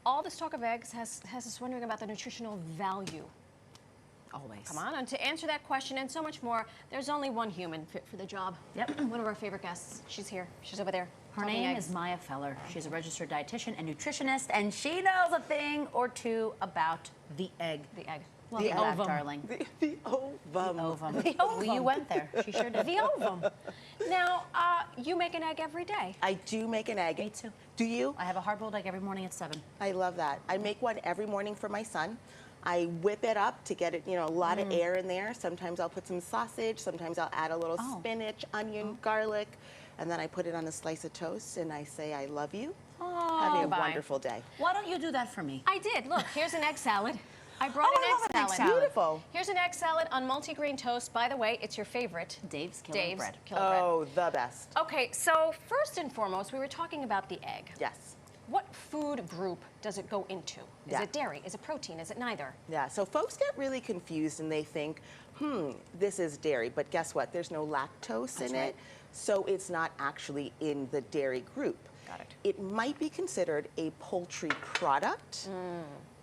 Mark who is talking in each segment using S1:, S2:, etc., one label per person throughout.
S1: all this talk of eggs has us wondering about the nutritional value.
S2: Always.
S1: Come on, and to answer that question and so much more, there's only one human fit for the job.
S2: Yep.
S1: One of our favorite guests. She's here. She's over there.
S2: Her name is Maya Feller. She's a registered dietitian and nutritionist, and she knows a thing or two about the egg.
S1: The egg.
S2: Well, the ovum, darling.
S3: The ovum.
S2: The ovum.
S1: The ovum.
S2: Well, you went there. She sure did.
S1: The ovum. Now, you make an egg every day.
S3: I do make an egg.
S2: Me too.
S3: Do you?
S2: I have a hard-boiled egg every morning at 7.
S3: I love that. I make one every morning for my son. I whip it up to get it, you know, a lot of air in there. Sometimes I'll put some sausage. Sometimes I'll add a little spinach, onion, garlic, and then I put it on a slice of toast and I say, I love you. Have a wonderful day.
S2: Why don't you do that for me?
S1: I did. Look, here's an egg salad. I brought
S2: I
S1: an
S2: love
S1: egg
S2: an egg
S1: salad.
S2: salad.
S3: Beautiful.
S1: Here's an egg salad on multigrain toast. By the way, it's your favorite.
S2: Dave's Killer Bread.
S1: Killer Bread.
S3: Oh, the best.
S1: Okay, so first and foremost, we were talking about the egg.
S3: Yes.
S1: What food group does it go into? Is
S3: Yeah.
S1: it dairy? Is it protein? Is it neither?
S3: Yeah, so folks get really confused and they think, this is dairy, but guess what? There's no lactose in it, so it's not actually in the dairy group.
S1: Got it.
S3: It might be considered a poultry product,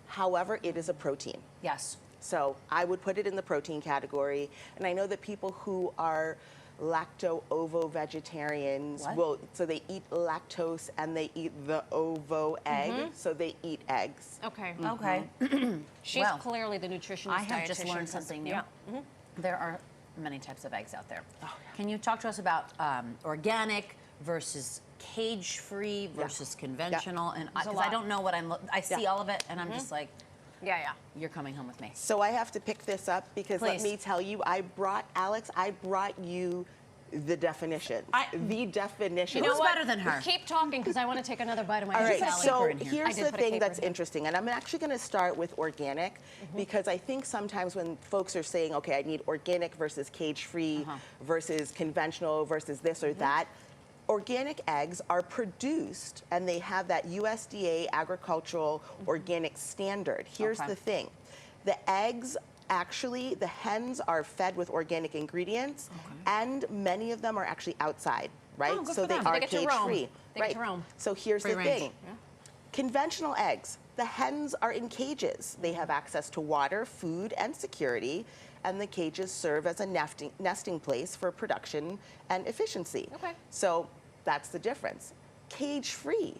S3: however, it is a protein.
S2: Yes.
S3: So I would put it in the protein category, and I know that people who are lacto-ovo-vegetarians so they eat lactose and they eat the ovo egg, so they eat eggs.
S1: Okay.
S2: Okay.
S1: She's clearly the nutritionist.
S2: I have just
S1: dietitian.
S2: learned something new.
S1: Yeah.
S2: There are many types of eggs out there. Can you talk to us about organic versus cage-free versus conventional? And because I don't know what I see all of it, and I'm just like,
S1: Yeah.
S2: you're coming home with me.
S3: So I have to pick this up because let me tell you, Alex, I brought you the definition. The definition.
S1: You know
S2: Who's
S1: what?
S2: better than her?
S1: Keep talking because I want to take another bite of my
S3: All right,
S1: salad.
S3: so
S2: in here.
S3: here's the thing that's interesting, and I'm actually going to start with organic because I think sometimes when folks are saying, okay, I need organic versus cage-free versus conventional versus this or that, organic eggs are produced and they have that USDA agricultural organic standard. Here's the thing. The eggs actually, the hens are fed with organic ingredients and many of them are actually outside, right?
S1: Oh, good
S3: so
S1: for
S3: they
S1: them.
S3: are
S1: They get to roam.
S3: cage-free.
S1: They get to roam.
S3: So here's
S2: Free
S3: the
S2: range.
S3: thing. Conventional eggs, the hens are in cages. They have access to water, food, and security, and the cages serve as a nesting place for production and efficiency.
S1: Okay.
S3: So that's the difference. Cage-free,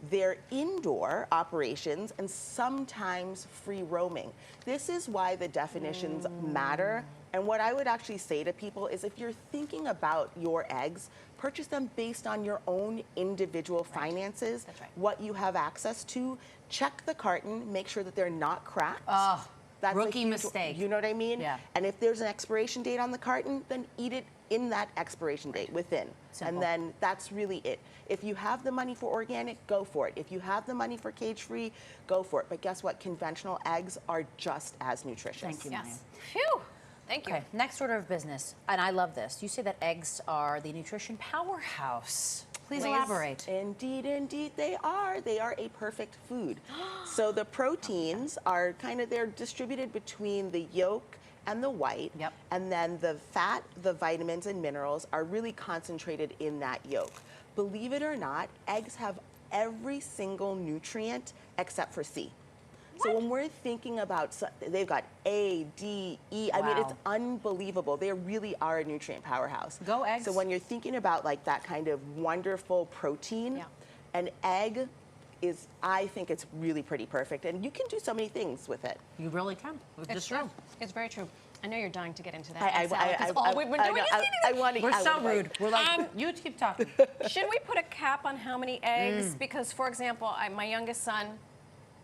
S3: they're indoor operations and sometimes free roaming. This is why the definitions matter. And what I would actually say to people is if you're thinking about your eggs, purchase them based on your own individual finances,
S1: That's right.
S3: what you have access to. Check the carton, make sure that they're not cracked.
S2: Oh,
S3: That's a
S2: rookie
S3: huge-
S2: mistake.
S3: You know what I mean?
S2: Yeah.
S3: And if there's an expiration date on the carton, then eat it in that expiration date within.
S2: Simple.
S3: And then that's really it. If you have the money for organic, go for it. If you have the money for cage-free, go for it. But guess what? Conventional eggs are just as nutritious.
S2: Thank you, Maya.
S1: Yes. Phew. Thank you.
S2: Okay, next order of business, and I love this. You say that eggs are the nutrition powerhouse. Please elaborate.
S3: Indeed, indeed, they are. They are a perfect food. So the proteins are they're distributed between the yolk and the white.
S2: Yep.
S3: And then the fat, the vitamins and minerals are really concentrated in that yolk. Believe it or not, eggs have every single nutrient except for C. So when we're thinking about, they've got A, D, E. I mean, it's unbelievable. They really are a nutrient powerhouse.
S2: Go eggs.
S3: So when you're thinking about like that kind of wonderful protein, an egg is, I think it's really pretty perfect. And you can do so many things with it.
S2: You really can.
S1: It's true. It's very true. I know you're dying to get into that.
S3: I
S1: all we've been doing is eating it.
S2: We're so rude. We're like, you keep talking.
S1: Should we put a cap on how many eggs? Because, for example, my youngest son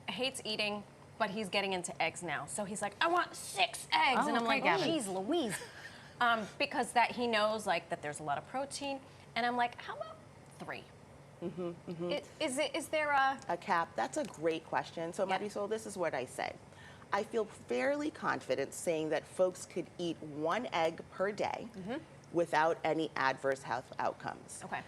S1: hates eating, but he's getting into eggs now. So he's like, I want 6 eggs. And I'm like,
S2: Gavin.
S1: geez Louise. Because he knows that there's a lot of protein. And I'm like, how about 3? Is there
S3: a cap? That's a great question. So Marisol, this is what I say. I feel fairly confident saying that folks could eat 1 egg per day without any adverse health outcomes.
S1: Okay.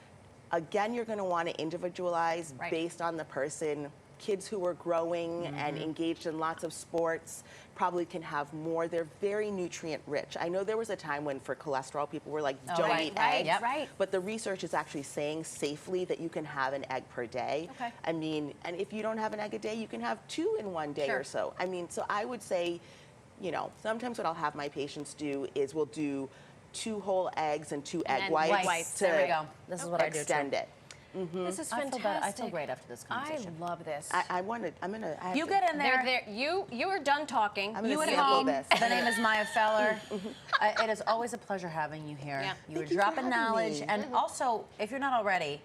S3: Again, you're going to want to individualize based on the person, kids who are growing and engaged in lots of sports probably can have more. They're very nutrient rich. I know there was a time when for cholesterol people were like, don't
S2: right,
S3: eat
S2: right,
S3: eggs.
S2: yep.
S1: Right.
S3: But the research is actually saying safely that you can have an egg per day.
S1: Okay.
S3: I mean, and if you don't have an egg a day, you can have 2 in one day
S1: Sure.
S3: or so. I mean, so I would say, you know, sometimes what I'll have my patients do is we'll do 2 whole eggs and 2 egg
S1: then
S3: whites,
S1: whites.
S3: to
S2: There we go. This is what I do too.
S3: extend it.
S1: This is
S2: I
S1: fantastic.
S2: feel better. I feel great after this
S1: I
S2: conversation.
S1: love this.
S3: I have
S2: You
S3: to-
S2: get in there.
S1: You are done talking.
S3: I'm
S2: You
S3: gonna
S2: at
S3: sample
S2: home.
S3: this.
S2: The name is Maya Feller. It is always a pleasure having you here.
S1: Yeah.
S2: You were
S3: Thank you for
S2: dropping
S3: having
S2: knowledge,
S3: me.
S2: and also, if you're not already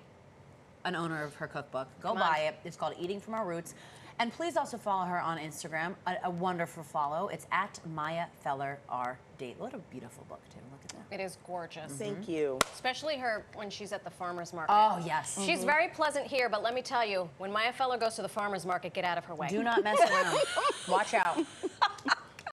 S2: an owner of her cookbook, go
S1: Come on.
S2: buy it. It's called Eating From Our Roots. And please also follow her on Instagram, a wonderful follow. It's at Maya Feller RD. What a beautiful book, too. Look at that.
S1: It is gorgeous.
S3: Thank you.
S1: Especially her when she's at the farmer's market.
S2: Oh, yes.
S1: She's very pleasant here, but let me tell you, when Maya Feller goes to the farmer's market, get out of her way.
S2: Do not mess around. Watch out.